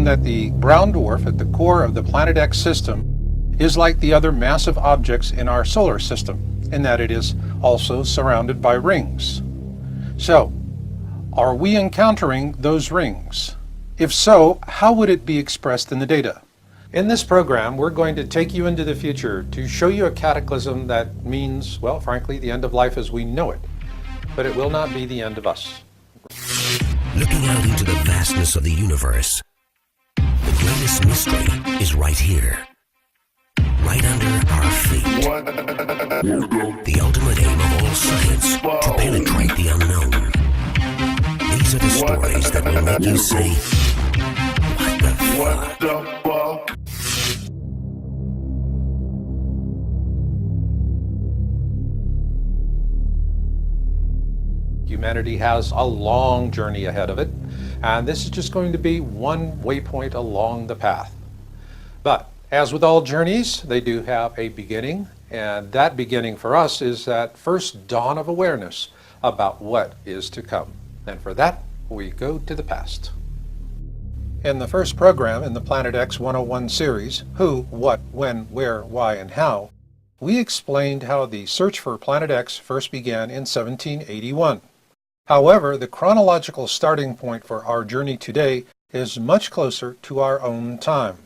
shown that the brown dwarf at the core of the Planet X system is like the other massive objects in our solar system, in that it is also surrounded by rings. So, are we encountering those rings? If so, how would it be expressed in the data? In this program, we're going to take you into the future to show you a cataclysm that means, well, frankly, the end of life as we know it. But it will not be the end of us. Looking out into the vastness of the universe, the greatest mystery is right here, right under our feet. The ultimate aim of all science, to penetrate the unknown. These are the stories that will make you say, what the fuck? Humanity has a long journey ahead of it, and this is just going to be one waypoint along the path. But as with all journeys, they do have a beginning, and that beginning for us is that first dawn of awareness about what is to come. And for that, we go to the past. In the first program in the Planet X 101 series, Who, What, When, Where, Why, and How, we explained how the search for Planet X first began in 1781. However, the chronological starting point for our journey today is much closer to our own time.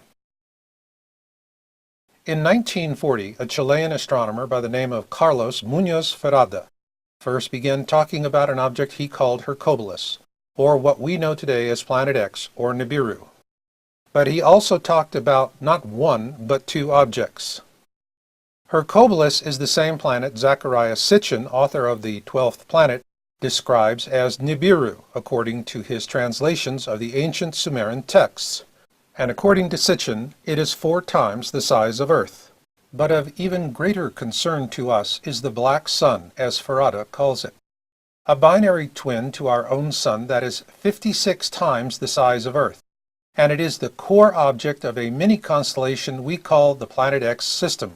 In 1940, a Chilean astronomer by the name of Carlos Muñoz Ferrada first began talking about an object he called Hercules, or what we know today as Planet X, or NIBIRU. But he also talked about not one, but two objects. Hercules is the same planet Zecharia Sitchin, author of The 12th Planet, describes as NIBIRU, according to his translations of the ancient Sumerian texts. And according to Sitchin, it is 4 times the size of Earth. But of even greater concern to us is the black sun, as Ferrada calls it. A binary twin to our own sun that is 56 times the size of Earth. And it is the core object of a mini-constellation we call the Planet X system,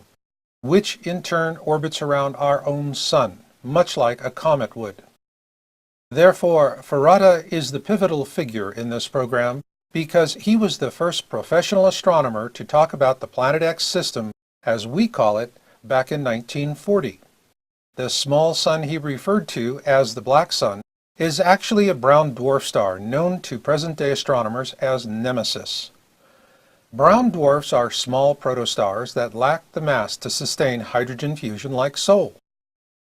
which in turn orbits around our own sun, much like a comet would. Therefore, Ferrada is the pivotal figure in this program because he was the first professional astronomer to talk about the Planet X system, as we call it, back in 1940. The small sun he referred to as the black sun is actually a brown dwarf star known to present-day astronomers as NEMESIS. Brown dwarfs are small protostars that lack the mass to sustain hydrogen fusion like Sol.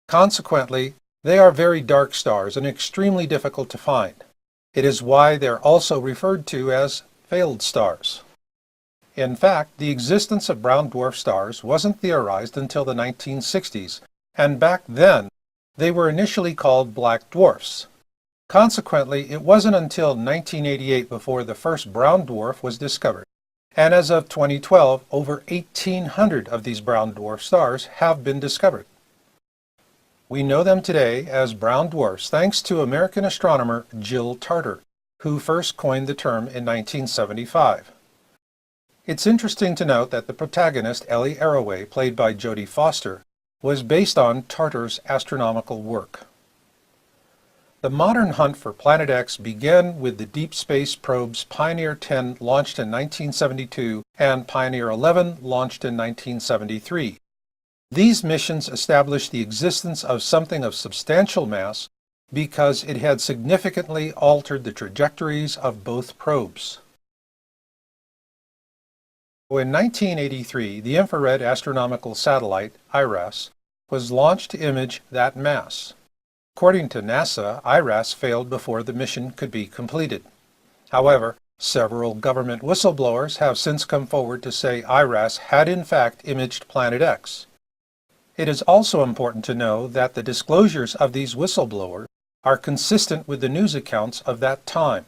Consequently, they are very dark stars and extremely difficult to find. It is why they're also referred to as failed stars. In fact, the existence of brown dwarf stars wasn't theorized until the 1960s, and back then, they were initially called black dwarfs. Consequently, it wasn't until 1988 before the first brown dwarf was discovered. And as of 2012, over 1,800 of these brown dwarf stars have been discovered. We know them today as brown dwarfs thanks to American astronomer Jill Tarter, who first coined the term in 1975. It's interesting to note that the protagonist, Ellie Arroway, played by Jodie Foster, was based on Tarter's astronomical work. The modern hunt for Planet X began with the deep space probes Pioneer 10 launched in 1972 and Pioneer 11 launched in 1973. These missions established the existence of something of substantial mass because it had significantly altered the trajectories of both probes. In 1983, the infrared astronomical satellite, IRAS, was launched to image that mass. According to NASA, IRAS failed before the mission could be completed. However, several government whistleblowers have since come forward to say IRAS had in fact imaged Planet X. It is also important to know that the disclosures of these whistleblowers are consistent with the news accounts of that time.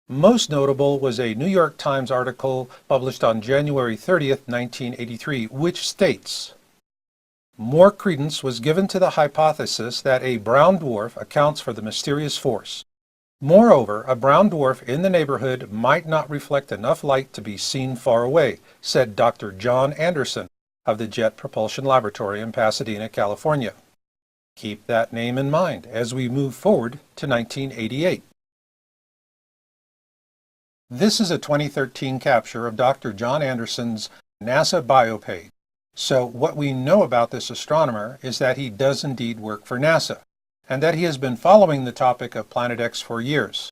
Most notable was a New York Times article published on January 30th, 1983, which states, "More credence was given to the hypothesis that a brown dwarf accounts for the mysterious force. Moreover, a brown dwarf in the neighborhood might not reflect enough light to be seen far away," said Dr. John Anderson of the Jet Propulsion Laboratory in Pasadena, California. Keep that name in mind as we move forward to 1988. This is a 2013 capture of Dr. John Anderson's NASA bio page. So what we know about this astronomer is that he does indeed work for NASA, and that he has been following the topic of Planet X for years.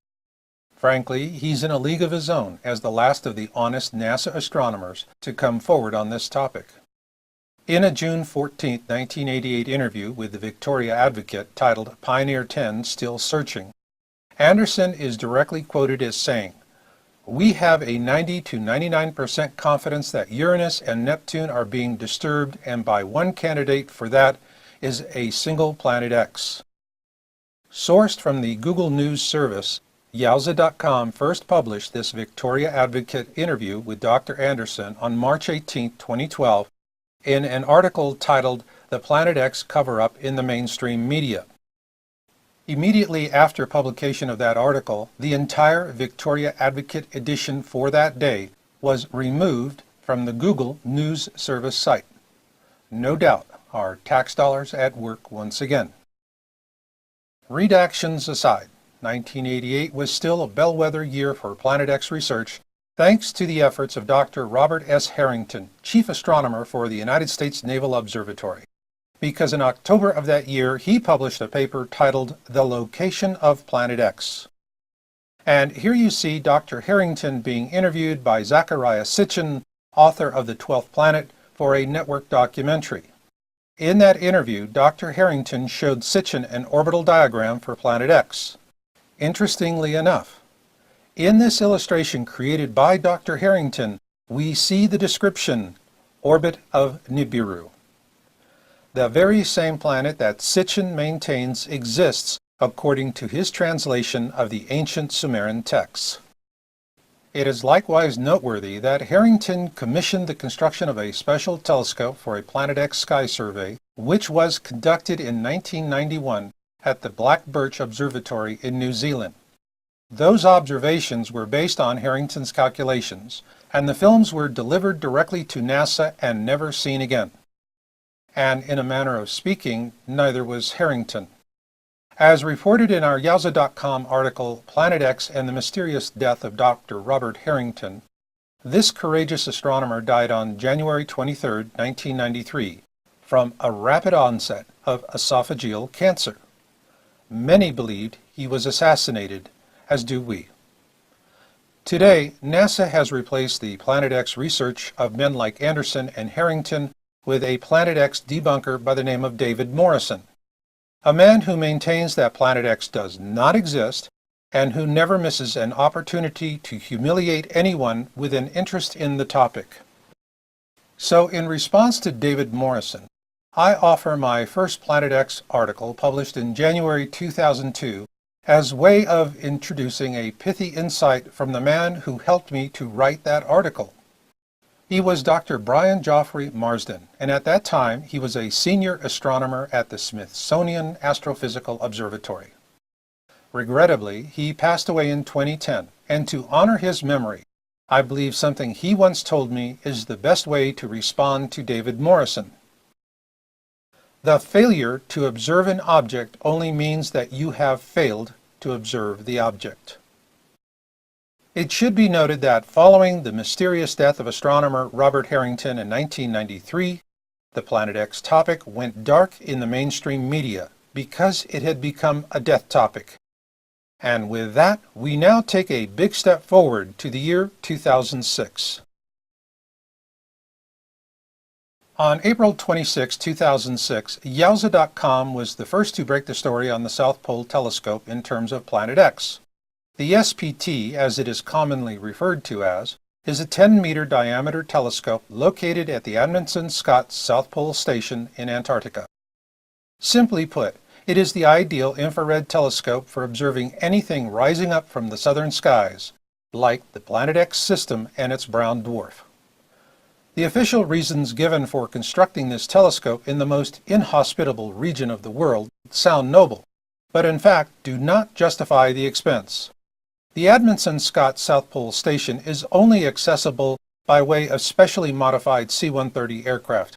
Frankly, he's in a league of his own as the last of the honest NASA astronomers to come forward on this topic. In a June 14, 1988 interview with the Victoria Advocate titled Pioneer 10 Still Searching, Anderson is directly quoted as saying, "We have a 90 to 99% confidence that Uranus and Neptune are being disturbed, and by one candidate for that is a single Planet X." Sourced from the Google News service, Yowza.com first published this Victoria Advocate interview with Dr. Anderson on March 18, 2012, in an article titled "The Planet X Cover-Up in the Mainstream Media." Immediately after publication of that article, the entire Victoria Advocate edition for that day was removed from the Google News Service site. No doubt, our tax dollars at work once again. Redactions aside, 1988 was still a bellwether year for Planet X research, thanks to the efforts of Dr. Robert S. Harrington, chief astronomer for the United States Naval Observatory, because in October of that year he published a paper titled "The Location of Planet X." And here you see Dr. Harrington being interviewed by Zecharia Sitchin, author of The 12th Planet, for a network documentary. In that interview, Dr. Harrington showed Sitchin an orbital diagram for Planet X. Interestingly enough, in this illustration created by Dr. Harrington, we see the description, "Orbit of NIBIRU." The very same planet that Sitchin maintains exists according to his translation of the ancient Sumerian texts. It is likewise noteworthy that Harrington commissioned the construction of a special telescope for a Planet X sky survey, which was conducted in 1991 at the Black Birch Observatory in New Zealand. Those observations were based on Harrington's calculations, and the films were delivered directly to NASA and never seen again. And in a manner of speaking, neither was Harrington. As reported in our Yowza.com article, Planet X and the Mysterious Death of Dr. Robert Harrington, this courageous astronomer died on January 23, 1993, from a rapid onset of esophageal cancer. Many believed he was assassinated, as do we. Today, NASA has replaced the Planet X research of men like Anderson and Harrington with a Planet X debunker by the name of David Morrison, a man who maintains that Planet X does not exist and who never misses an opportunity to humiliate anyone with an interest in the topic. So in response to David Morrison, I offer my first Planet X article published in January 2002 as way of introducing a pithy insight from the man who helped me to write that article. He was Dr. Brian Geoffrey Marsden, and at that time he was a senior astronomer at the Smithsonian Astrophysical Observatory. Regrettably, he passed away in 2010, and to honor his memory, I believe something he once told me is the best way to respond to David Morrison. The failure to observe an object only means that you have failed to observe the object. It should be noted that following the mysterious death of astronomer Robert Harrington in 1993, the Planet X topic went dark in the mainstream media because it had become a death topic. And with that, we now take a big step forward to the year 2006. On April 26, 2006, Yowza.com was the first to break the story on the South Pole Telescope in terms of Planet X. The SPT, as it is commonly referred to as, is a 10-meter diameter telescope located at the Amundsen Scott South Pole Station in Antarctica. Simply put, it is the ideal infrared telescope for observing anything rising up from the southern skies, like the Planet X system and its brown dwarf. The official reasons given for constructing this telescope in the most inhospitable region of the world sound noble, but in fact do not justify the expense. The Amundsen Scott South Pole Station is only accessible by way of specially modified C-130 aircraft.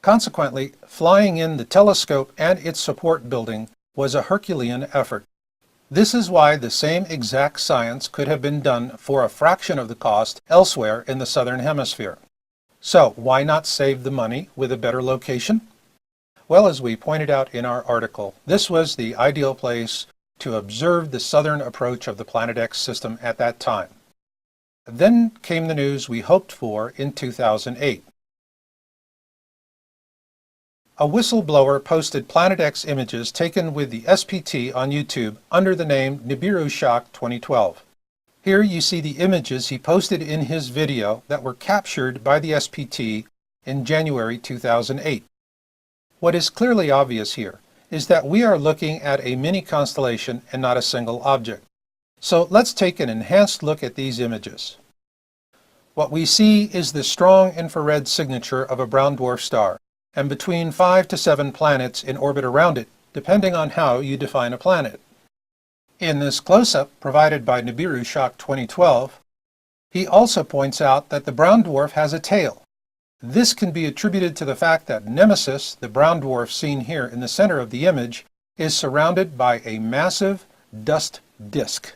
Consequently, flying in the telescope and its support building was a Herculean effort. This is why the same exact science could have been done for a fraction of the cost elsewhere in the southern hemisphere. So why not save the money with a better location? Well, as we pointed out in our article, this was the ideal place to observe the southern approach of the Planet X system at that time. Then came the news we hoped for in 2008. A whistleblower posted Planet X images taken with the SPT on YouTube under the name NIBIRU Shock 2012. Here you see the images he posted in his video that were captured by the SPT in January 2008. What is clearly obvious here is that we are looking at a mini constellation and not a single object. So let's take an enhanced look at these images. What we see is the strong infrared signature of a brown dwarf star, and between 5 to 7 planets in orbit around it, depending on how you define a planet. In this close-up provided by NIBIRU Shock 2012, he also points out that the brown dwarf has a tail. This can be attributed to the fact that Nemesis, the brown dwarf seen here in the center of the image, is surrounded by a massive dust disk.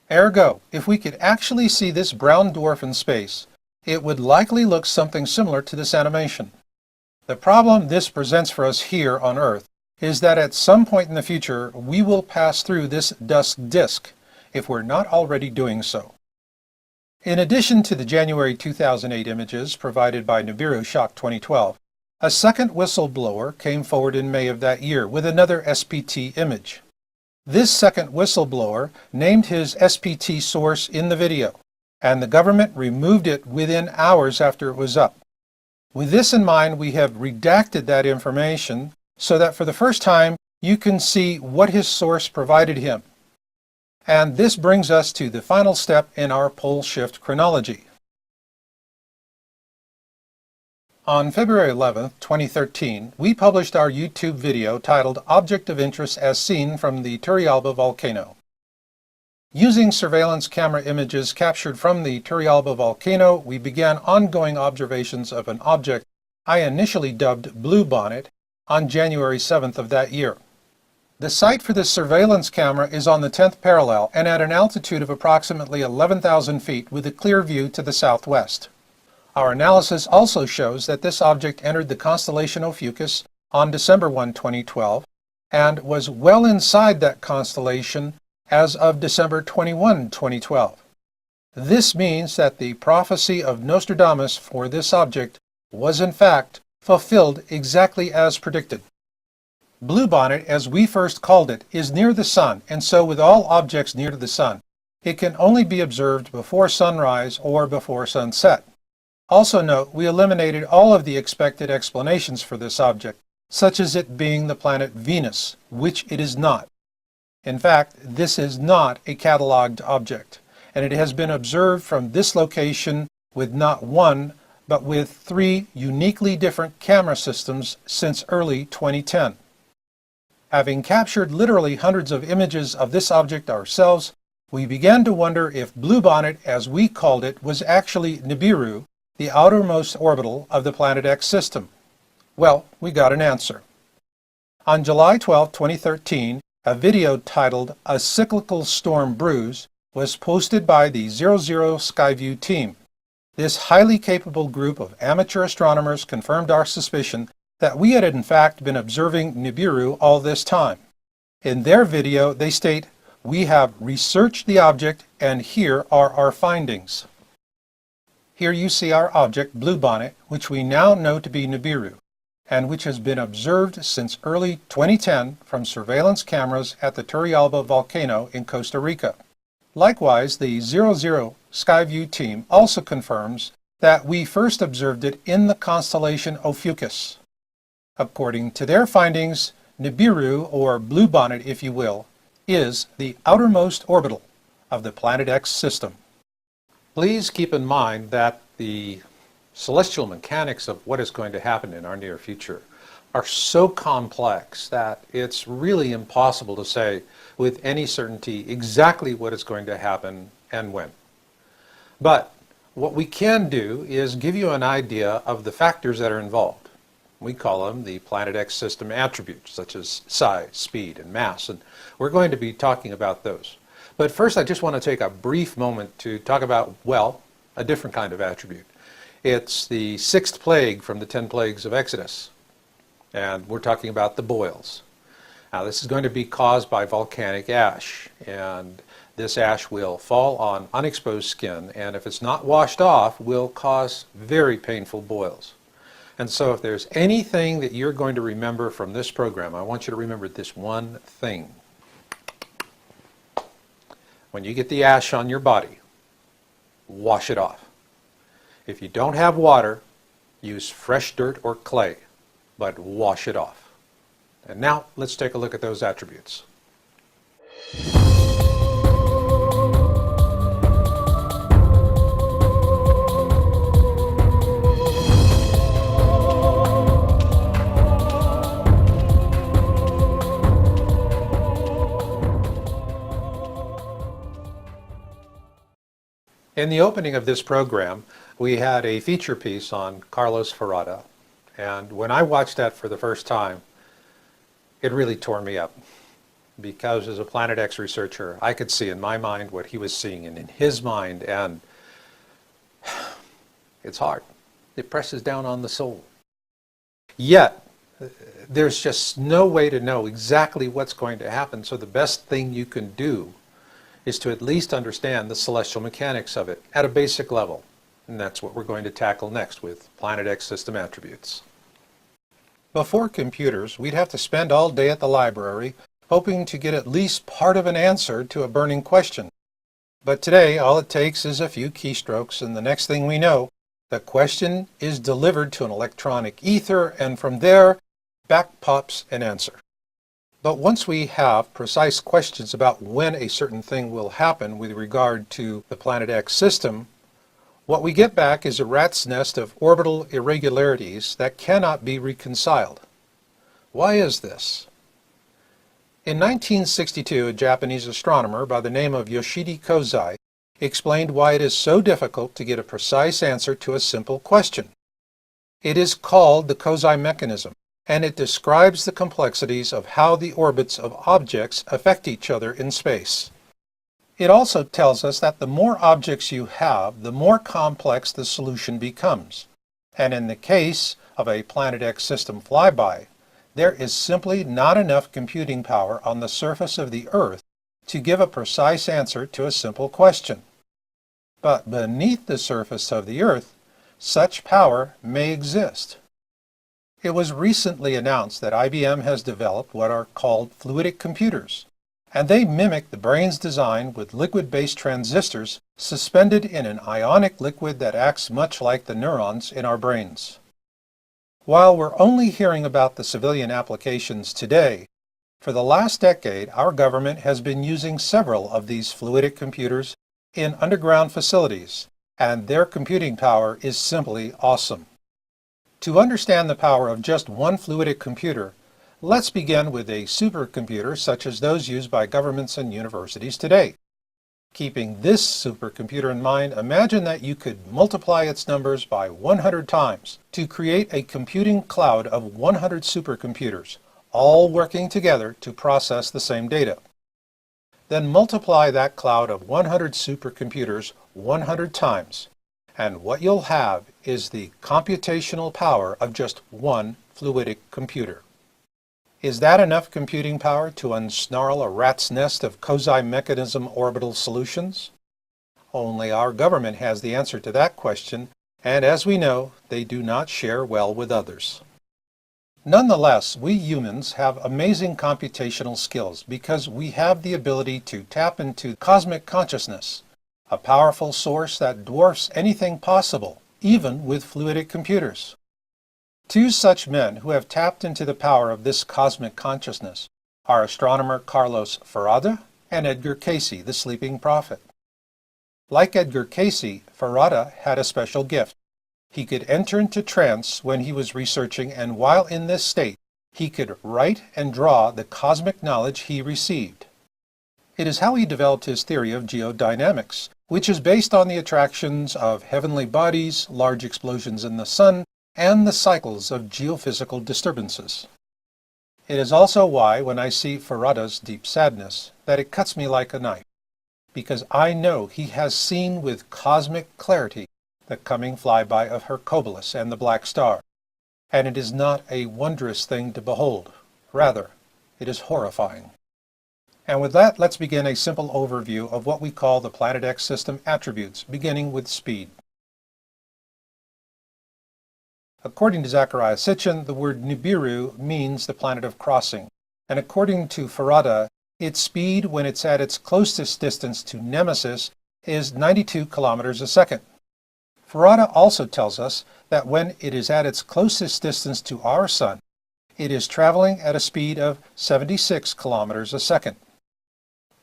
Ergo, if we could actually see this brown dwarf in space, it would likely look something similar to this animation. The problem this presents for us here on Earth is that at some point in the future we will pass through this dust disk, if we're not already doing so. In addition to the January 2008 images provided by NIBIRU Shock 2012, a second whistleblower came forward in May of that year with another SPT image. This second whistleblower named his SPT source in the video, and the government removed it within hours after it was up. With this in mind, we have redacted that information so that for the first time you can see what his source provided him. And this brings us to the final step in our pole shift chronology. On February 11, 2013, we published our YouTube video titled Object of Interest as Seen from the Turrialba Volcano. Using surveillance camera images captured from the Turrialba volcano, we began ongoing observations of an object I initially dubbed Blue Bonnet on January 7th of that year. The site for this surveillance camera is on the 10th parallel and at an altitude of approximately 11,000 feet with a clear view to the southwest. Our analysis also shows that this object entered the constellation Ophiuchus on December 1, 2012, and was well inside that constellation as of December 21, 2012. This means that the prophecy of Nostradamus for this object was in fact fulfilled exactly as predicted. Bluebonnet, as we first called it, is near the Sun, and so with all objects near to the Sun, it can only be observed before sunrise or before sunset. Also note, we eliminated all of the expected explanations for this object, such as it being the planet Venus, which it is not. In fact, this is not a catalogued object, and it has been observed from this location with not one, but with 3 uniquely different camera systems since early 2010. Having captured literally hundreds of images of this object ourselves, we began to wonder if Bluebonnet, as we called it, was actually NIBIRU, the outermost orbital of the Planet X system. Well, we got an answer. On July 12, 2013, a video titled A Cyclical Storm Brews was posted by the 00 Skyview team. This highly capable group of amateur astronomers confirmed our suspicion that we had in fact been observing NIBIRU all this time. In their video, they state, "We have researched the object and here are our findings." Here you see our object, Bluebonnet, which we now know to be NIBIRU, and which has been observed since early 2010 from surveillance cameras at the Turrialba volcano in Costa Rica. Likewise, the 00 Skyview team also confirms that we first observed it in the constellation Ophiuchus. According to their findings, NIBIRU, or Bluebonnet if you will, is the outermost orbital of the Planet X system. Please keep in mind that the celestial mechanics of what is going to happen in our near future are so complex that it's really impossible to say with any certainty exactly what is going to happen and when. But what we can do is give you an idea of the factors that are involved. We call them the Planet X system attributes, such as size, speed, and mass, and we're going to be talking about those. But first, I just want to take a brief moment to talk about, well, a different kind of attribute. It's the sixth plague from the 10 plagues of Exodus, and we're talking about the boils. Now, this is going to be caused by volcanic ash, and this ash will fall on unexposed skin, and if it's not washed off, will cause very painful boils. And so if there's anything that you're going to remember from this program, I want you to remember this one thing. When you get the ash on your body, wash it off. If you don't have water, use fresh dirt or clay, but wash it off. And now let's take a look at those attributes. In the opening of this program, we had a feature piece on Carlos Ferrada, and when I watched that for the first time, it really tore me up, because as a Planet X researcher, I could see in my mind what he was seeing and in his mind, and it's hard. It presses down on the soul. Yet, there's just no way to know exactly what's going to happen, so the best thing you can do is to at least understand the celestial mechanics of it at a basic level. And that's what we're going to tackle next with Planet X system attributes. Before computers, we'd have to spend all day at the library hoping to get at least part of an answer to a burning question. But today, all it takes is a few keystrokes, and the next thing we know, the question is delivered to an electronic ether, and from there, back pops an answer. But once we have precise questions about when a certain thing will happen with regard to the Planet X system, what we get back is a rat's nest of orbital irregularities that cannot be reconciled. Why is this? In 1962, a Japanese astronomer by the name of Yoshidi Kozai explained why it is so difficult to get a precise answer to a simple question. It is called the Kozai mechanism, and it describes the complexities of how the orbits of objects affect each other in space. It also tells us that the more objects you have, the more complex the solution becomes. And in the case of a Planet X system flyby, there is simply not enough computing power on the surface of the Earth to give a precise answer to a simple question. But beneath the surface of the Earth, such power may exist. It was recently announced that IBM has developed what are called fluidic computers, and they mimic the brain's design with liquid-based transistors suspended in an ionic liquid that acts much like the neurons in our brains. While we're only hearing about the civilian applications today, for the last decade our government has been using several of these fluidic computers in underground facilities, and their computing power is simply awesome. To understand the power of just one fluidic computer, let's begin with a supercomputer such as those used by governments and universities today. Keeping this supercomputer in mind, imagine that you could multiply its numbers by 100 times to create a computing cloud of 100 supercomputers, all working together to process the same data. Then multiply that cloud of 100 supercomputers 100 times, and what you'll have is the computational power of just one fluidic computer. Is that enough computing power to unsnarl a rat's nest of Kozai mechanism orbital solutions? Only our government has the answer to that question, and as we know, they do not share well with others. Nonetheless, we humans have amazing computational skills because we have the ability to tap into cosmic consciousness, a powerful source that dwarfs anything possible, even with fluidic computers. Two such men who have tapped into the power of this cosmic consciousness are astronomer Carlos Ferrada and Edgar Cayce, the sleeping prophet. Like Edgar Cayce, Ferrada had a special gift. He could enter into trance when he was researching, and while in this state, he could write and draw the cosmic knowledge he received. It is how he developed his theory of geodynamics, which is based on the attractions of heavenly bodies, large explosions in the sun, and the cycles of geophysical disturbances. It is also why, when I see Farada's deep sadness, that it cuts me like a knife, because I know he has seen with cosmic clarity the coming flyby of Hercules and the Black Star, and it is not a wondrous thing to behold. Rather, it is horrifying. And with that, let's begin a simple overview of what we call the Planet X system attributes, beginning with speed. According to Zecharia Sitchin, the word NIBIRU means the planet of crossing, and according to Farada, its speed when it's at its closest distance to Nemesis is 92 kilometers a second. Farada also tells us that when it is at its closest distance to our Sun, it is traveling at a speed of 76 kilometers a second.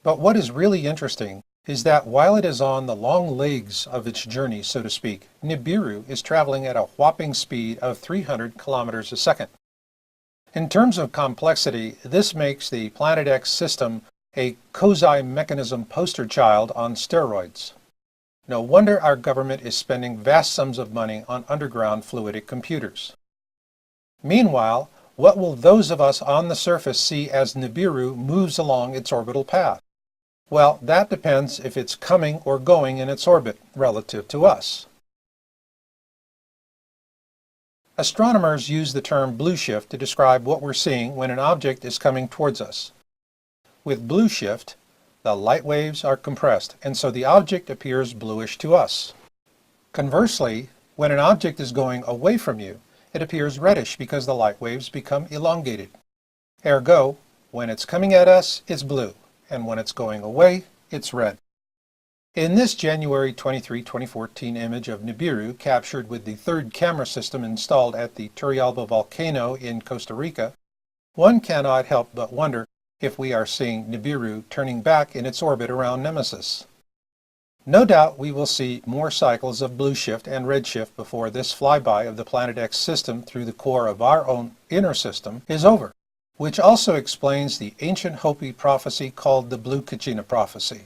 But what is really interesting is that while it is on the long legs of its journey, so to speak, NIBIRU is traveling at a whopping speed of 300 kilometers a second. In terms of complexity, this makes the Planet X system a quasi mechanism poster child on steroids. No wonder our government is spending vast sums of money on underground fluidic computers. Meanwhile, what will those of us on the surface see as NIBIRU moves along its orbital path? Well, that depends if it's coming or going in its orbit relative to us. Astronomers use the term blue shift to describe what we're seeing when an object is coming towards us. With blue shift, the light waves are compressed, and so the object appears bluish to us. Conversely, when an object is going away from you, it appears reddish because the light waves become elongated. Ergo, when it's coming at us, it's blue, and when it's going away, it's red. In this January 23, 2014 image of NIBIRU, captured with the third camera system installed at the Turrialba volcano in Costa Rica, one cannot help but wonder if we are seeing NIBIRU turning back in its orbit around Nemesis. No doubt we will see more cycles of blue shift and red shift before this flyby of the Planet X system through the core of our own inner system is over, which also explains the ancient Hopi prophecy called the Blue Kachina prophecy.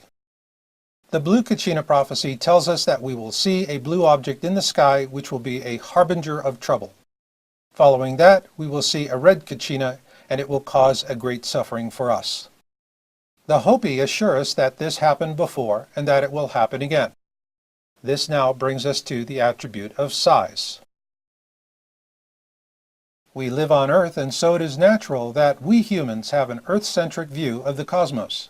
The Blue Kachina prophecy tells us that we will see a blue object in the sky which will be a harbinger of trouble. Following that, we will see a red Kachina, and it will cause a great suffering for us. The Hopi assure us that this happened before and that it will happen again. This now brings us to the attribute of size. We live on Earth, and so it is natural that we humans have an Earth-centric view of the cosmos.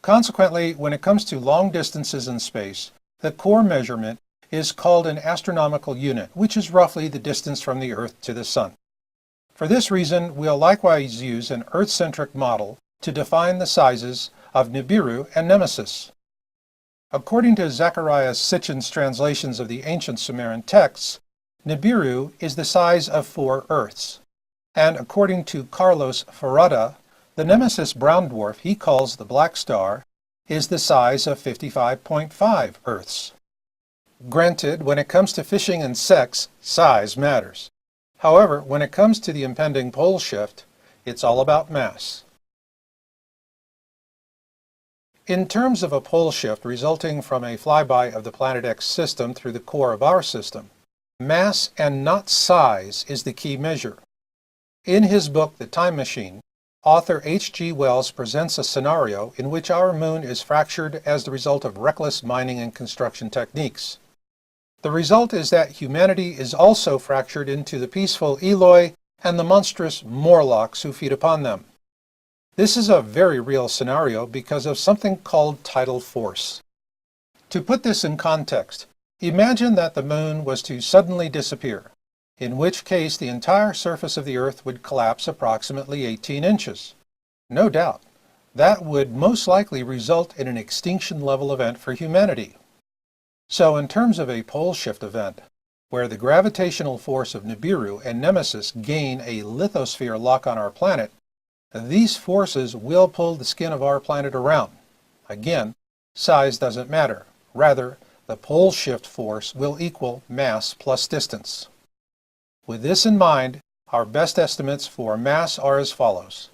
Consequently, when it comes to long distances in space, the core measurement is called an astronomical unit, which is roughly the distance from the Earth to the Sun. For this reason, we'll likewise use an Earth-centric model to define the sizes of NIBIRU and Nemesis. According to Zecharia Sitchin's translations of the ancient Sumerian texts, NIBIRU is the size of 4 Earths, and according to Carlos Farada, the Nemesis brown dwarf he calls the Black Star is the size of 55.5 Earths. Granted, when it comes to fishing and sex, size matters. However, when it comes to the impending pole shift, it's all about mass. In terms of a pole shift resulting from a flyby of the Planet X system through the core of our system, mass and not size is the key measure. In his book, The Time Machine, author H.G. Wells presents a scenario in which our moon is fractured as the result of reckless mining and construction techniques. The result is that humanity is also fractured into the peaceful Eloi and the monstrous Morlocks who feed upon them. This is a very real scenario because of something called tidal force. To put this in context, imagine that the moon was to suddenly disappear, in which case the entire surface of the Earth would collapse approximately 18 inches. No doubt, that would most likely result in an extinction-level event for humanity. So in terms of a pole shift event, where the gravitational force of NIBIRU and Nemesis gain a lithosphere lock on our planet, these forces will pull the skin of our planet around. Again, size doesn't matter. Rather, the pole shift force will equal mass plus distance. With this in mind, our best estimates for mass are as follows.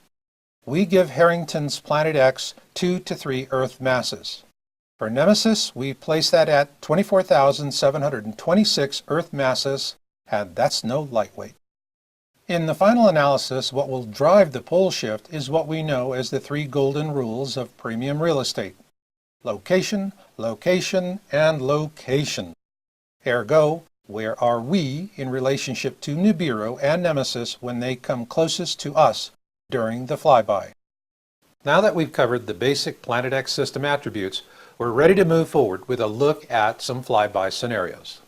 We give Harrington's Planet X 2 to 3 Earth masses. For Nemesis, we place that at 24,726 Earth masses and that's no lightweight. In the final analysis, what will drive the pole shift is what we know as the three golden rules of premium real estate: location, location, and location. Ergo, where are we in relationship to NIBIRU and NEMESIS when they come closest to us during the flyby? Now that we've covered the basic Planet X system attributes, we're ready to move forward with a look at some flyby scenarios.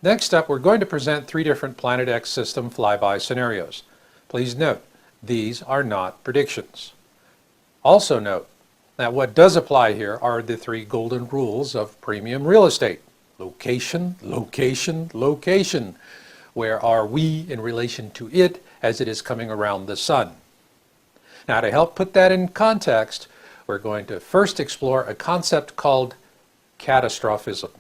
Next up, we're going to present three different Planet X system flyby scenarios. Please note, these are not predictions. Also note that what does apply here are the three golden rules of premium real estate: location, location, location. Where are we in relation to it as it is coming around the sun? Now, to help put that in context, we're going to first explore a concept called catastrophism.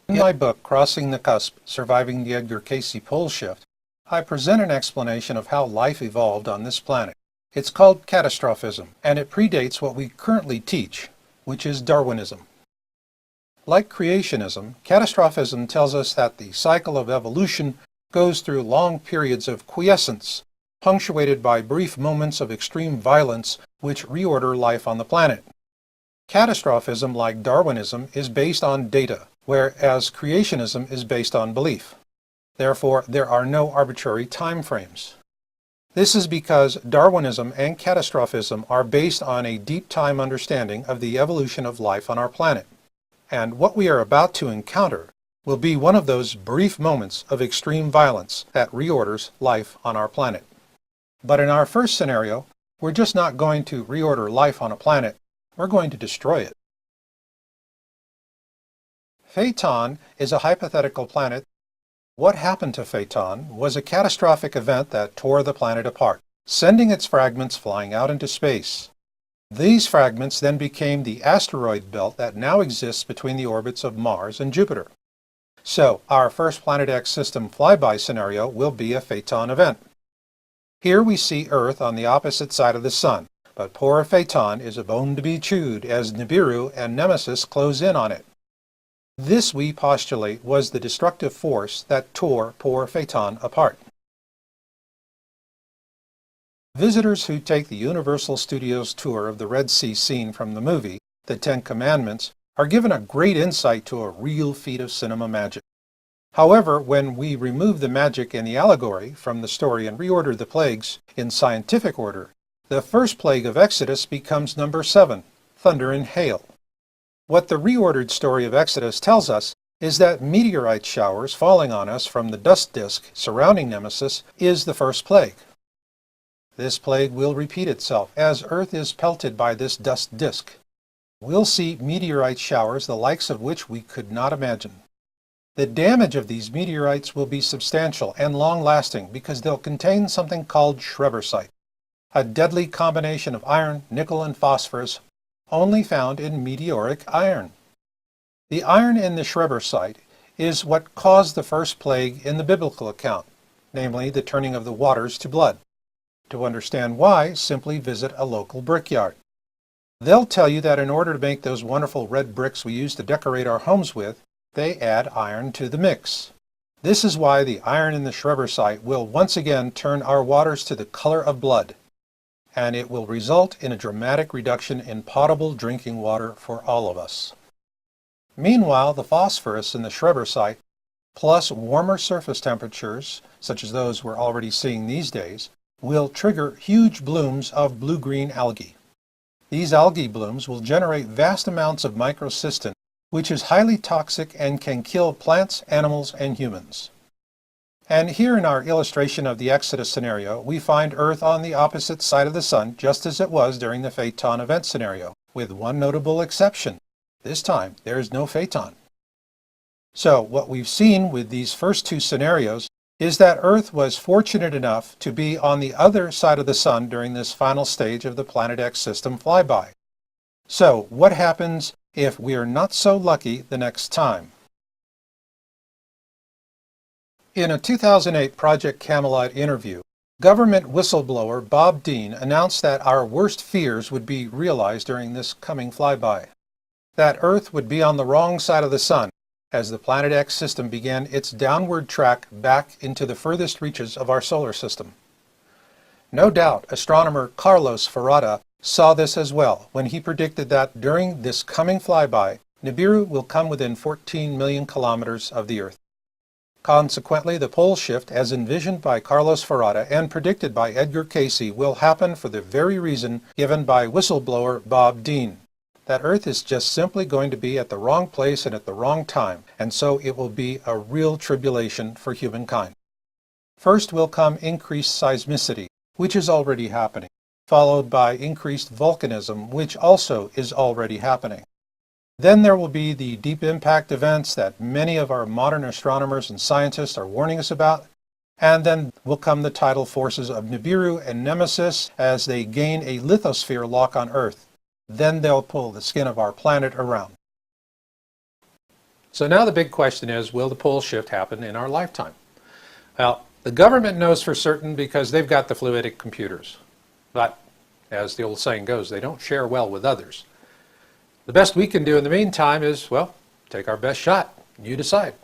In my book, Crossing the Cusp, Surviving the Edgar Cayce Pole Shift, I present an explanation of how life evolved on this planet. It's called catastrophism, and it predates what we currently teach, which is Darwinism. Like creationism, catastrophism tells us that the cycle of evolution goes through long periods of quiescence, punctuated by brief moments of extreme violence which reorder life on the planet. Catastrophism, like Darwinism, is based on data, whereas creationism is based on belief. Therefore, there are no arbitrary time frames. This is because Darwinism and catastrophism are based on a deep time understanding of the evolution of life on our planet. And what we are about to encounter will be one of those brief moments of extreme violence that reorders life on our planet. But in our first scenario, we're just not going to reorder life on a planet, we're going to destroy it. Phaeton is a hypothetical planet. What happened to Phaeton was a catastrophic event that tore the planet apart, sending its fragments flying out into space. These fragments then became the asteroid belt that now exists between the orbits of Mars and Jupiter. So, our first Planet X system flyby scenario will be a Phaeton event. Here we see Earth on the opposite side of the Sun, but poor Phaeton is a bone to be chewed as NIBIRU and NEMESIS close in on it. This, we postulate, was the destructive force that tore poor Phaeton apart. Visitors who take the Universal Studios tour of the Red Sea scene from the movie, The Ten Commandments, are given a great insight to a real feat of cinema magic. However, when we remove the magic and the allegory from the story and reorder the plagues in scientific order, the first plague of Exodus becomes number 7, thunder and hail. What the reordered story of Exodus tells us is that meteorite showers falling on us from the dust disk surrounding Nemesis is the first plague. This plague will repeat itself as Earth is pelted by this dust disk. We'll see meteorite showers the likes of which we could not imagine. The damage of these meteorites will be substantial and long-lasting because they'll contain something called schrebersite, a deadly combination of iron, nickel, and phosphorus only found in meteoric iron. The iron in the schrebersite is what caused the first plague in the biblical account, namely the turning of the waters to blood. To understand why, simply visit a local brickyard. They'll tell you that in order to make those wonderful red bricks we use to decorate our homes with, they add iron to the mix. This is why the iron in the schrebersite will once again turn our waters to the color of blood, and it will result in a dramatic reduction in potable drinking water for all of us. Meanwhile, the phosphorus in the schrebersite, plus warmer surface temperatures, such as those we're already seeing these days, will trigger huge blooms of blue-green algae. These algae blooms will generate vast amounts of microcystin, which is highly toxic and can kill plants, animals, and humans. And here in our illustration of the Exodus scenario, we find Earth on the opposite side of the Sun, just as it was during the Phaeton event scenario, with one notable exception. This time, there is no Phaeton. So, what we've seen with these first two scenarios is that Earth was fortunate enough to be on the other side of the Sun during this final stage of the Planet X system flyby. So, what happens if we are not so lucky the next time? In a 2008 Project Camelot interview, government whistleblower Bob Dean announced that our worst fears would be realized during this coming flyby. That Earth would be on the wrong side of the Sun as the Planet X system began its downward track back into the furthest reaches of our solar system. No doubt astronomer Carlos Ferrada saw this as well when he predicted that during this coming flyby, NIBIRU will come within 14 million kilometers of the Earth. Consequently, the pole shift, as envisioned by Carlos Ferrada and predicted by Edgar Cayce, will happen for the very reason given by whistleblower Bob Dean. That Earth is just simply going to be at the wrong place and at the wrong time, and so it will be a real tribulation for humankind. First will come increased seismicity, which is already happening, followed by increased volcanism, which also is already happening. Then there will be the deep impact events that many of our modern astronomers and scientists are warning us about, and then will come the tidal forces of NIBIRU and NEMESIS as they gain a lithosphere lock on Earth. Then they'll pull the skin of our planet around. So now the big question is, will the pole shift happen in our lifetime? Well, the government knows for certain because they've got the fluidic computers. But, as the old saying goes, they don't share well with others. The best we can do in the meantime is, well, take our best shot. You decide.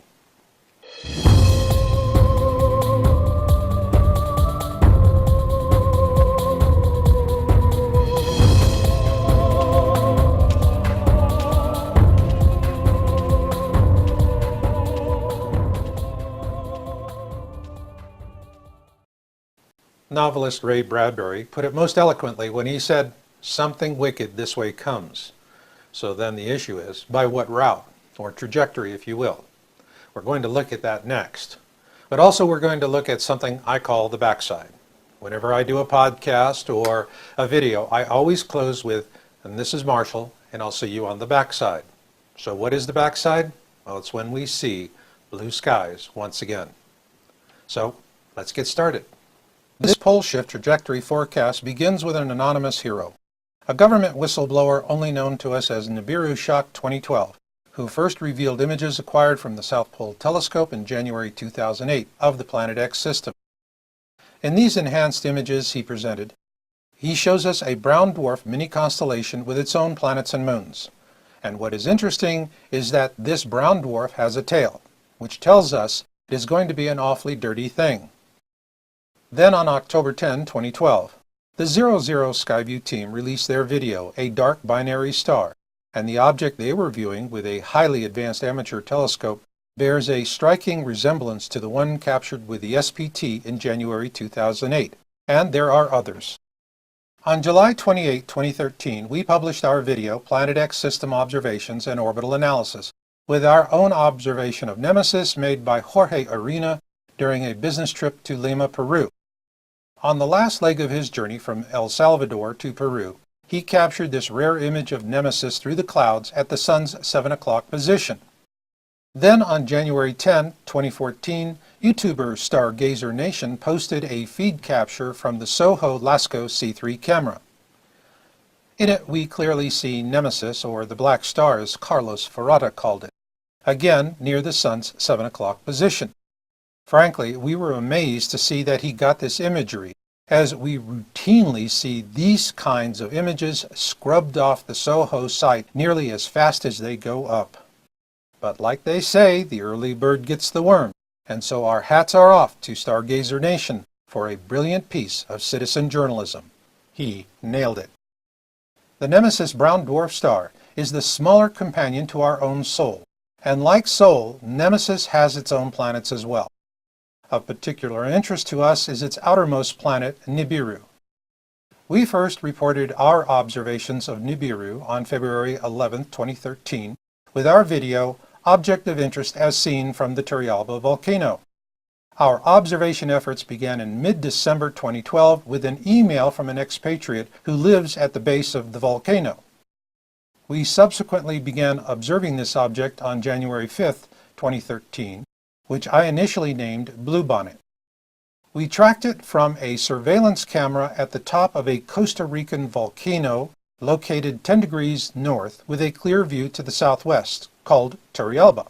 Novelist Ray Bradbury put it most eloquently when he said, "Something wicked this way comes." So then the issue is, by what route, or trajectory if you will. We're going to look at that next. But also we're going to look at something I call the backside. Whenever I do a podcast or a video, I always close with, "And this is Marshall, and I'll see you on the backside." So what is the backside? Well, it's when we see blue skies once again. So let's get started. This pole shift trajectory forecast begins with an anonymous hero, a government whistleblower only known to us as NIBIRU Shock 2012, who first revealed images acquired from the South Pole Telescope in January 2008 of the Planet X system. In these enhanced images he shows us a brown dwarf mini-constellation with its own planets and moons. And what is interesting is that this brown dwarf has a tail, which tells us it is going to be an awfully dirty thing. Then on October 10, 2012, the 00 Skyview team released their video, A Dark Binary Star, and the object they were viewing with a highly advanced amateur telescope bears a striking resemblance to the one captured with the SPT in January 2008, and there are others. On July 28, 2013, we published our video, Planet X System Observations and Orbital Analysis, with our own observation of Nemesis made by Jorge Arena during a business trip to Lima, Peru. On the last leg of his journey from El Salvador to Peru, he captured this rare image of Nemesis through the clouds at the sun's 7 o'clock position. Then on January 10, 2014, YouTuber Stargazer Nation posted a feed capture from the Soho Lasco C3 camera. In it we clearly see Nemesis, or the black star as Carlos Ferrada called it, again near the sun's 7 o'clock position. Frankly, we were amazed to see that he got this imagery, as we routinely see these kinds of images scrubbed off the Soho site nearly as fast as they go up. But like they say, the early bird gets the worm, and so our hats are off to Stargazer Nation for a brilliant piece of citizen journalism. He nailed it. The Nemesis brown dwarf star is the smaller companion to our own Sol, and like Sol, Nemesis has its own planets as well. Of particular interest to us is its outermost planet, NIBIRU. We first reported our observations of NIBIRU on February 11, 2013, with our video, Object of Interest as Seen from the Turrialba Volcano. Our observation efforts began in mid-December 2012 with an email from an expatriate who lives at the base of the volcano. We subsequently began observing this object on January 5, 2013, which I initially named Bluebonnet. We tracked it from a surveillance camera at the top of a Costa Rican volcano located 10 degrees north with a clear view to the southwest, called Turrialba.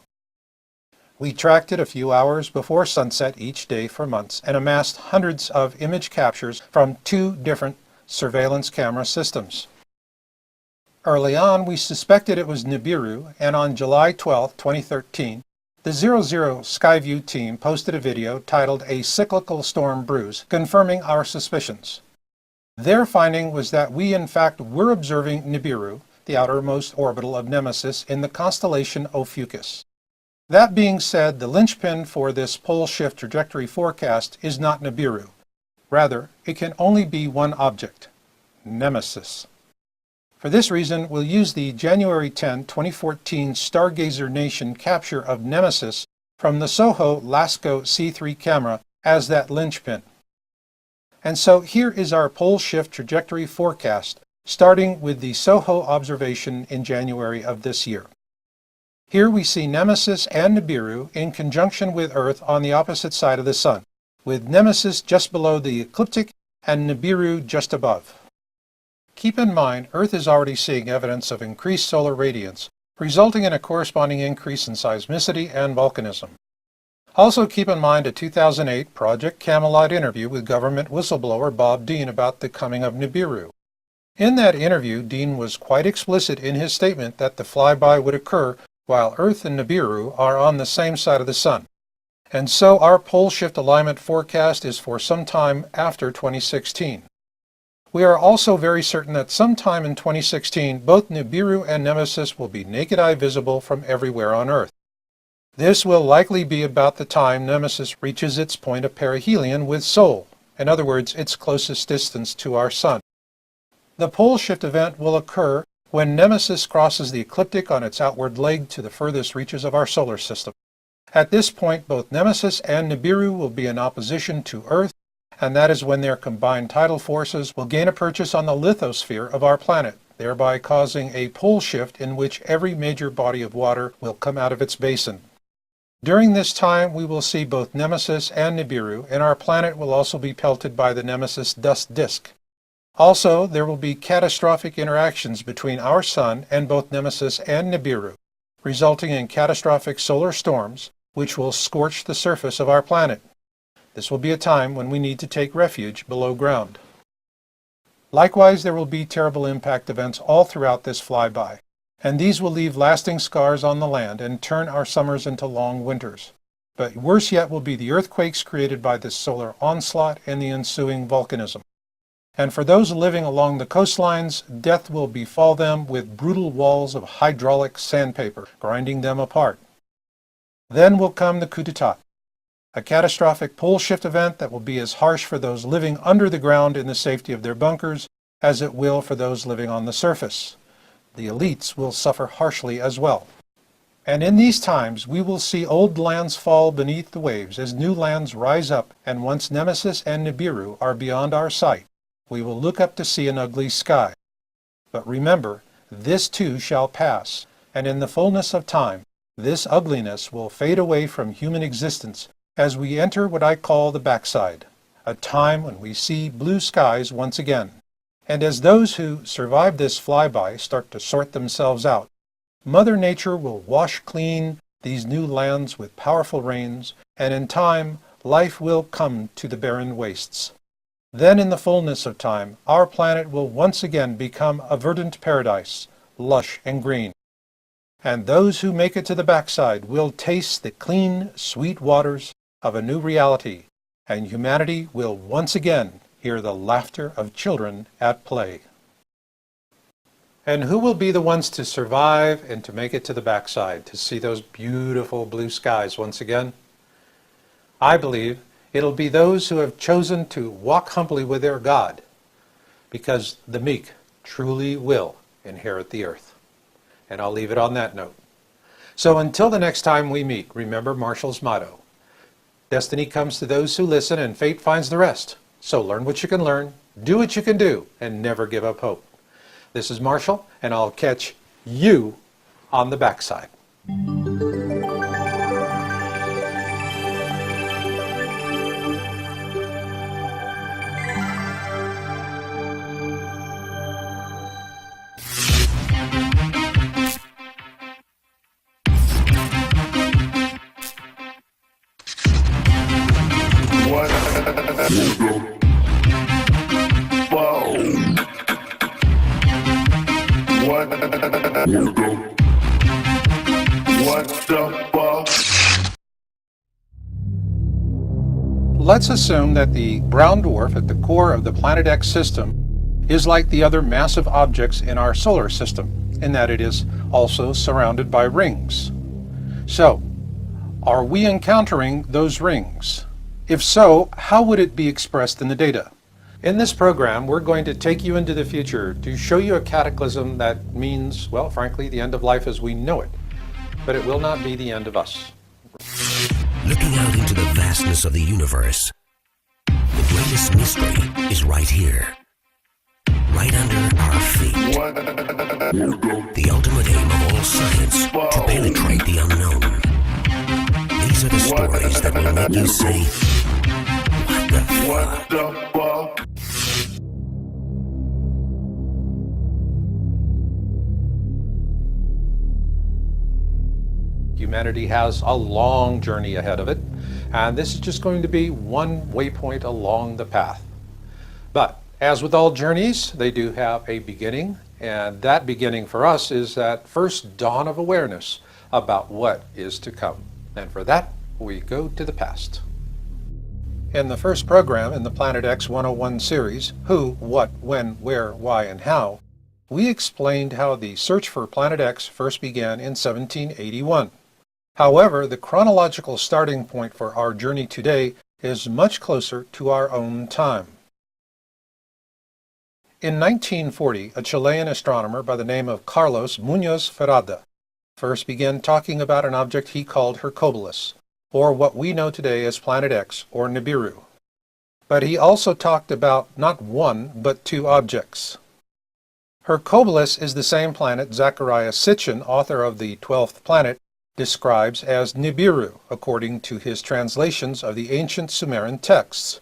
We tracked it a few hours before sunset each day for months and amassed hundreds of image captures from 2 different surveillance camera systems. Early on, we suspected it was NIBIRU, and on July 12, 2013, the 00 Skyview team posted a video titled "A Cyclical Storm Brews," confirming our suspicions. Their finding was that we in fact were observing NIBIRU, the outermost orbital of Nemesis, in the constellation Ophiuchus. That being said, the linchpin for this pole shift trajectory forecast is not NIBIRU. Rather, it can only be one object, Nemesis. For this reason, we'll use the January 10, 2014 Stargazer Nation capture of Nemesis from the SOHO LASCO C3 camera as that linchpin. And so here is our pole shift trajectory forecast, starting with the SOHO observation in January of this year. Here we see Nemesis and NIBIRU in conjunction with Earth on the opposite side of the Sun, with Nemesis just below the ecliptic and NIBIRU just above. Keep in mind, Earth is already seeing evidence of increased solar radiance, resulting in a corresponding increase in seismicity and volcanism. Also keep in mind a 2008 Project Camelot interview with government whistleblower Bob Dean about the coming of NIBIRU. In that interview, Dean was quite explicit in his statement that the flyby would occur while Earth and NIBIRU are on the same side of the Sun. And so our pole shift alignment forecast is for some time after 2016. We are also very certain that sometime in 2016, both NIBIRU and Nemesis will be naked eye visible from everywhere on Earth. This will likely be about the time Nemesis reaches its point of perihelion with Sol, in other words, its closest distance to our Sun. The pole shift event will occur when Nemesis crosses the ecliptic on its outward leg to the furthest reaches of our solar system. At this point, both Nemesis and NIBIRU will be in opposition to Earth, and that is when their combined tidal forces will gain a purchase on the lithosphere of our planet, thereby causing a pole shift in which every major body of water will come out of its basin. During this time, we will see both Nemesis and NIBIRU, and our planet will also be pelted by the Nemesis dust disk. Also, there will be catastrophic interactions between our Sun and both Nemesis and NIBIRU, resulting in catastrophic solar storms, which will scorch the surface of our planet. This will be a time when we need to take refuge below ground. Likewise, there will be terrible impact events all throughout this flyby, and these will leave lasting scars on the land and turn our summers into long winters. But worse yet will be the earthquakes created by this solar onslaught and the ensuing volcanism. And for those living along the coastlines, death will befall them with brutal walls of hydraulic sandpaper, grinding them apart. Then will come the coup d'etat, a catastrophic pole shift event that will be as harsh for those living under the ground in the safety of their bunkers as it will for those living on the surface. The elites will suffer harshly as well. And in these times, we will see old lands fall beneath the waves as new lands rise up, and once Nemesis and NIBIRU are beyond our sight, we will look up to see an ugly sky. But remember, this too shall pass, and in the fullness of time, this ugliness will fade away from human existence as we enter what I call the backside, a time when we see blue skies once again. And as those who survive this flyby start to sort themselves out, Mother Nature will wash clean these new lands with powerful rains, and in time, life will come to the barren wastes. Then in the fullness of time, our planet will once again become a verdant paradise, lush and green. And those who make it to the backside will taste the clean, sweet waters of a new reality, and humanity will once again hear the laughter of children at play. And who will be the ones to survive and to make it to the backside, to see those beautiful blue skies once again? I believe it'll be those who have chosen to walk humbly with their God, because the meek truly will inherit the earth. And I'll leave it on that note. So until the next time we meet, remember Marshall's motto: destiny comes to those who listen, and fate finds the rest. So learn what you can learn, do what you can do, and never give up hope. This is Marshall, and I'll catch you on the backside. Let's assume that the brown dwarf at the core of the Planet X system is like the other massive objects in our solar system, in that it is also surrounded by rings. So, are we encountering those rings? If so, how would it be expressed in the data? In this program, we're going to take you into the future to show you a cataclysm that means, well, frankly, the end of life as we know it. But it will not be the end of us. Looking out into the vastness of the universe, the greatest mystery is right here, right under our feet. The ultimate aim of all science, to penetrate the unknown. These are the stories that will make you say, what the fuck? Humanity has a long journey ahead of it, and this is just going to be one waypoint along the path. But as with all journeys, they do have a beginning, and that beginning for us is that first dawn of awareness about what is to come. And for that, we go to the past. In the first program in the Planet X 101 series, Who, What, When, Where, Why, and How, we explained how the search for Planet X first began in 1781. However, the chronological starting point for our journey today is much closer to our own time. In 1940, a Chilean astronomer by the name of Carlos Muñoz Ferrada first began talking about an object he called Hercules, or what we know today as Planet X, or NIBIRU. But he also talked about not one, but two objects. Hercules is the same planet Zecharia Sitchin, author of The 12th Planet, describes as NIBIRU, according to his translations of the ancient Sumerian texts.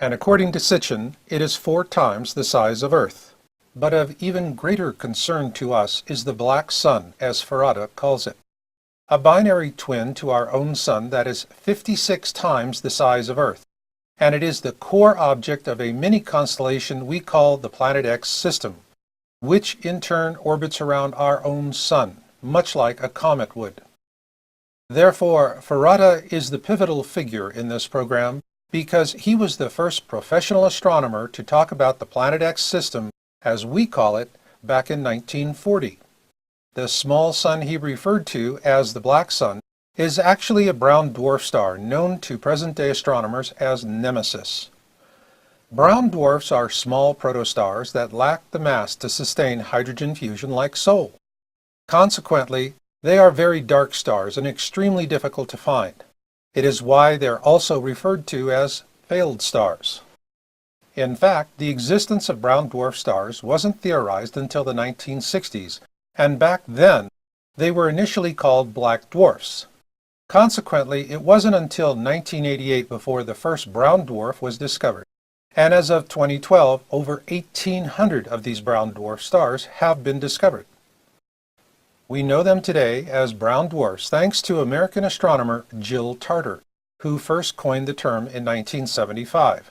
And according to Sitchin, it is 4 times the size of Earth. But of even greater concern to us is the black sun, as Ferrada calls it. A binary twin to our own sun that is 56 times the size of Earth. And it is the core object of a mini-constellation we call the Planet X system, which in turn orbits around our own sun, much like a comet would. Therefore, Ferrada is the pivotal figure in this program because he was the first professional astronomer to talk about the Planet X system, as we call it, back in 1940. The small sun he referred to as the black sun is actually a brown dwarf star known to present-day astronomers as NEMESIS. Brown dwarfs are small protostars that lack the mass to sustain hydrogen fusion like Sol. Consequently, they are very dark stars and extremely difficult to find. It is why they're also referred to as failed stars. In fact, the existence of brown dwarf stars wasn't theorized until the 1960s, and back then, they were initially called black dwarfs. Consequently, it wasn't until 1988 before the first brown dwarf was discovered. And as of 2012, over 1,800 of these brown dwarf stars have been discovered. We know them today as brown dwarfs thanks to American astronomer Jill Tarter, who first coined the term in 1975.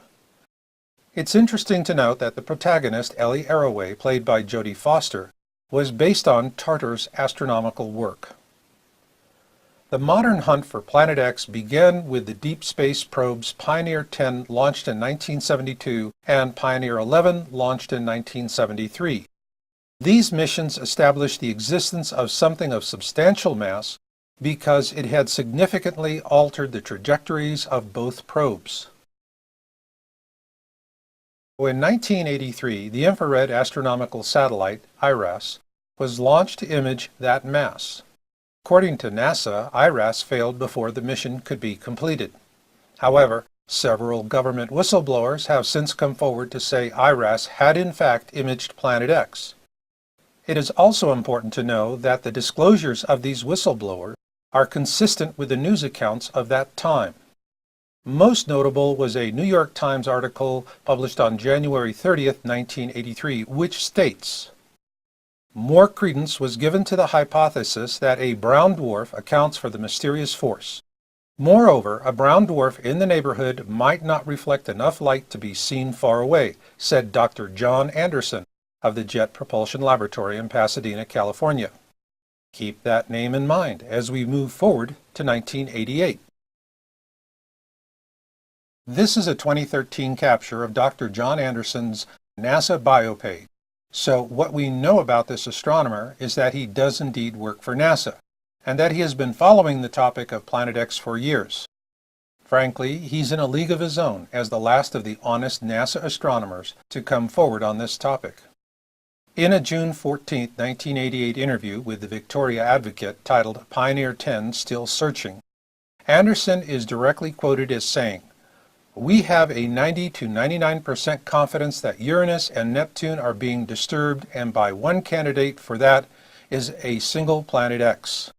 It's interesting to note that the protagonist, Ellie Arroway, played by Jodie Foster, was based on Tarter's astronomical work. The modern hunt for Planet X began with the deep space probes Pioneer 10 launched in 1972 and Pioneer 11 launched in 1973. These missions established the existence of something of substantial mass because it had significantly altered the trajectories of both probes. In 1983, the infrared astronomical satellite, IRAS, was launched to image that mass. According to NASA, IRAS failed before the mission could be completed. However, several government whistleblowers have since come forward to say IRAS had in fact imaged Planet X. It is also important to know that the disclosures of these whistleblowers are consistent with the news accounts of that time. Most notable was a New York Times article published on January 30th, 1983, which states, "More credence was given to the hypothesis that a brown dwarf accounts for the mysterious force. Moreover, a brown dwarf in the neighborhood might not reflect enough light to be seen far away, said Dr. John Anderson of the Jet Propulsion Laboratory in Pasadena, California. Keep that name in mind as we move forward to 1988. This is a 2013 capture of Dr. John Anderson's NASA biopage. So what we know about this astronomer is that he does indeed work for NASA, and that he has been following the topic of Planet X for years. Frankly, he's in a league of his own as the last of the honest NASA astronomers to come forward on this topic. In a June 14, 1988 interview with the Victoria Advocate titled Pioneer 10 Still Searching, Anderson is directly quoted as saying, "We have a 90 to 99% confidence that Uranus and Neptune are being disturbed, and by one candidate for that is a single Planet X."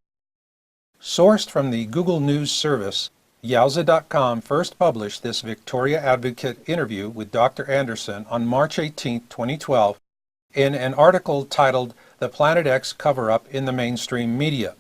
Sourced from the Google News service, Yowza.com first published this Victoria Advocate interview with Dr. Anderson on March 18, 2012, in an article titled "The Planet X Cover-Up in the Mainstream Media."